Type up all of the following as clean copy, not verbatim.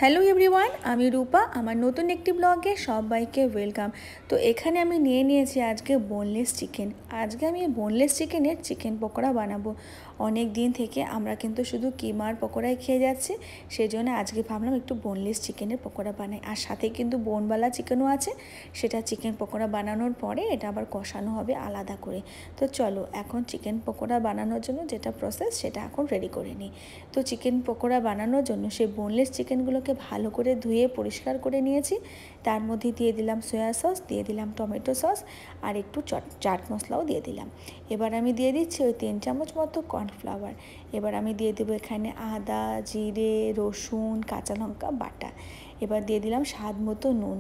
Hello everyone, আমি রূপা। আমার নতুন একটি ব্লগে সবাইকে ওয়েলকাম। তো এখানে আমি নিয়েছি আজকে বোনলেস চিকেন। আজকে আমি বোনলেস চিকেনের চিকেন পকোড়া বানাবো। অনেক দিন থেকে আমরা কিন্তু শুধু কিমার পকোড়াই খেয়ে যাচ্ছি, সেই জন্য আজকে ভাবলাম একটু বোনলেস চিকেনের পকোড়া বানাই। আর সাথে কিন্তু বোনওয়ালা চিকেনও আছে, সেটা চিকেন পকোড়া বানানোর পরে এটা আবার কষানো হবে আলাদা করে। তো চলো এখন চিকেন পকোড়া বানানোর জন্য যেটা প্রসেস সেটা এখন রেডি করে নিই। তো চিকেন পকোড়া বানানোর জন্য সেই বোনলেস চিকেনগুলোকে ভালো করে ধুয়ে পরিষ্কার করে নিয়েছি। তার মধ্যে দিয়ে দিলাম সয়া সস, দিয়ে দিলাম টমেটো সস, আর একটু চাট মশলাও দিয়ে দিলাম। এবার আমি দিয়ে দিচ্ছি ওই 3 চামচ মতো কর্নফ্লাওয়ার। এবার আমি দিয়ে দেবো এখানে আদা, জিরে, রসুন, কাঁচা লঙ্কা বাটা। এবার দিয়ে দিলাম স্বাদ মতো নুন।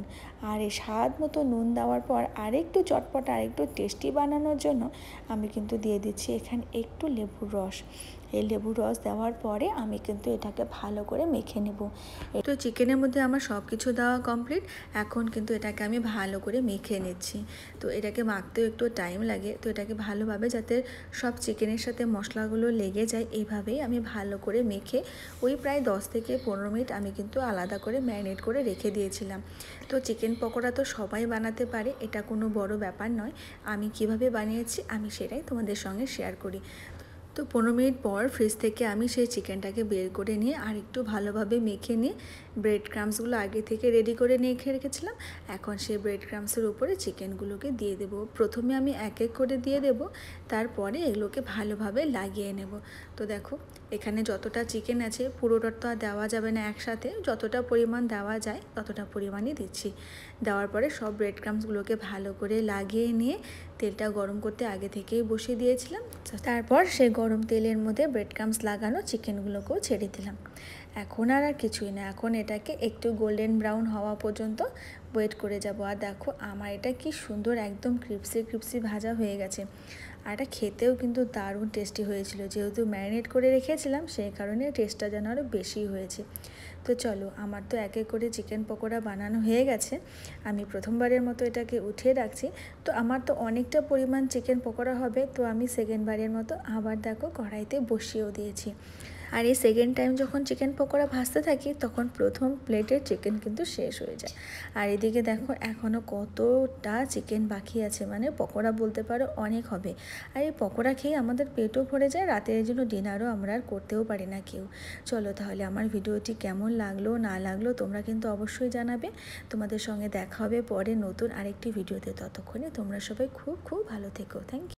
আর এই স্বাদ মতো নুন দেওয়ার পর আরেকটু চটপটা আরেকটু টেস্টি বানানোর জন্য আমি কিন্তু দিয়ে দিচ্ছি এখানে একটু লেবুর রস। এই লেবুর রস দেওয়ার পরে আমি কিন্তু এটাকে ভালো করে মেখে নেব। তো চিকেনের মধ্যে আমার সব কিছু দেওয়া কমপ্লিট। এখন কিন্তু এটাকে আমি ভালো করে মেখে নিচ্ছি। তো এটাকে মাখতেও একটু টাইম লাগে, তো এটাকে ভালোভাবে যাতে সব চিকেনের সাথে মশলাগুলো লেগে যায় এইভাবেই আমি ভালো করে মেখে ওই প্রায় 10 থেকে 15 মিনিট আমি কিন্তু আলাদা করে ম্যারিনেট করে রেখে দিয়েছিলাম। তো চিকেন পকোড়া তো সবাই বানাতে পারে, এটা কোনো বড় ব্যাপার নয়। আমি কিভাবে বানিয়েছি আমি সেটাই তোমাদের সঙ্গে শেয়ার করি। তো 15 মিনিট পর ফ্রিজ থেকে আমি সেই চিকেনটাকে বের করে নিয়ে আর একটু ভালোভাবে মেখে নিয়ে ব্রেড ক্রাম্সগুলো আগে থেকে রেডি করে নিয়ে রেখেছিলাম। এখন সেই ব্রেড ক্রাম্সের উপরে চিকেনগুলোকে দিয়ে দেবো। প্রথমে আমি এক এক করে দিয়ে দেব, তারপরে এগুলোকে ভালোভাবে লাগিয়ে নেব। তো দেখো এখানে যতটা চিকেন আছে পুরোটা তো আর দেওয়া যাবে না একসাথে, যতটা পরিমাণ দেওয়া যায় ততটা পরিমাণই দিচ্ছি। দেওয়ার পরে সব ব্রেড ক্রাম্সগুলোকে ভালো করে লাগিয়ে নিয়ে তেলটা গরম করতে আগে থেকেই বসিয়ে দিয়েছিলাম। তারপর সেই গরম তেলের মধ্যে ব্রেড ক্রাম্স লাগানো চিকেনগুলোকেও ছেড়ে দিলাম। এখন আর কিছুই না, এখন এটাকে একটু গোল্ডেন ব্রাউন হওয়া পর্যন্ত ওয়েট করে যাব। আর দেখো আমার এটা কি সুন্দর একদম ক্রিপসি ভাজা হয়ে গেছে। আর এটা খেতেও কিন্তু দারুণ টেস্টি হয়েছিল, যেহেতু ম্যারিনেট করে রেখেছিলাম সেই কারণে টেস্টটা যেন আরও বেশি হয়েছে। তো চলো আমার তো এক এক করে চিকেন পকোড়া বানানো হয়ে গেছে। আমি প্রথমবারের মতো এটাকে উঠিয়ে রাখছি। তো আমার তো অনেকটা পরিমাণ চিকেন পকোড়া হবে, তো আমি সেকেন্ডবারের মতো আবার দেখো কড়াইতে বসিয়েও দিয়েছি। আর এই সেকেন্ড টাইম যখন চিকেন পকোড়া ভাজতে থাকি তখন প্রথম প্লেটের চিকেন কিন্তু শেষ হয়ে যায়। আর এদিকে দেখো এখনও কতটা চিকেন বাকি আছে, মানে পকোড়া বলতে পারো অনেক হবে। আর এই পকোড়া খেয়ে আমাদের পেটও ভরে যায়, রাতের জন্য ডিনারও আমরা আর করতেও পারি না কেউ। চলো তাহলে আমার ভিডিওটি কেমন লাগলো না লাগলো তোমরা কিন্তু অবশ্যই জানাবে। তোমাদের সঙ্গে দেখা হবে পরে নতুন আরেকটি ভিডিওতে। ততক্ষণে তোমরা সবাই খুব খুব ভালো থেকো। Thank you.